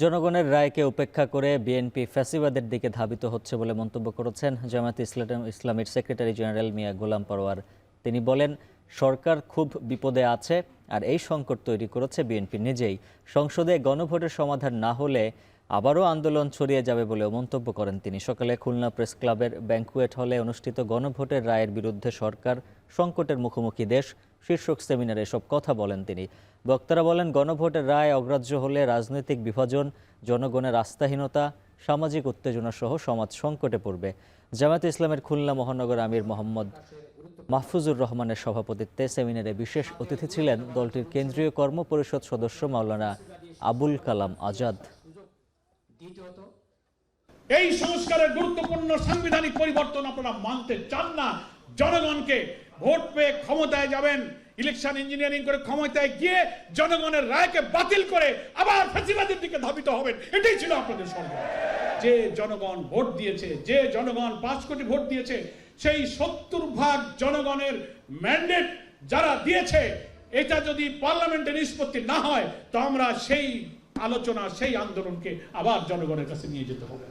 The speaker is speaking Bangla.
জনগণের রায়কে উপেক্ষা করে বিএনপি ফ্যাসিবাদের দিকে ধাবিত হচ্ছে বলে মন্তব্য করেছেন জামায়াতে ইসলামীর সেক্রেটারি জেনারেল মিয়া গোলাম পরোয়ার। তিনি বলেন, সরকার খুব বিপদে আছে আর এই সংকট তৈরি করেছে বিএনপি নিজেই। সংসদে গণভোটের সমাধান না হলে আবারও আন্দোলন ছড়িয়ে যাবে বলেও মন্তব্য করেন তিনি। সকালে খুলনা প্রেস ক্লাবের ব্যাংকুয়েট হলে অনুষ্ঠিত গণভোটের রায়ের বিরুদ্ধে সরকার সংকটের মুখোমুখি দেশ শীর্ষক সেমিনারে এসব কথা বলেন তিনি। বক্তারা বলেন, গণভোটের রায় অগ্রাহ্য হলে রাজনৈতিক বিভাজন, জনগণের আস্থাহীনতা, সামাজিক উত্তেজনা সহ সমাজ সংকটে পড়বে। জামায়াতে ইসলামের খুলনা মহানগর আমির মোহাম্মদ মাহফুজুর রহমানের সভাপতিত্বে সেমিনারে বিশেষ অতিথি ছিলেন দলটির কেন্দ্রীয় কর্ম পরিষদ সদস্য মাওলানা আবুল কালাম আজাদ। এই সংস্কারের গুরুত্বপূর্ণ সাংবিধানিক পরিবর্তন আপনারা মানতে চান না। জনগণকে ভোট পেয়ে ক্ষমতায় যাবেন, ইলেকশন ইঞ্জিনিয়ারিং করে ক্ষমতায় গিয়ে জনগণের রায়কে বাতিল করে আবার ফ্যাসিবাদের দিকে ধাবিত হবেন, এটাই ছিল আপনাদের সরকার। যে জনগণ ভোট দিয়েছে, যে জনগণ 5 কোটি ভোট দিয়েছে, সেই 70% জনগণের ম্যান্ডেট যারা দিয়েছে, এটা যদি পার্লামেন্টে নিষ্পত্তি না হয় তো আমরা সেই আলোচনা, সেই আন্দোলনকে আবার জনগণের কাছে নিয়ে যেতে হবে।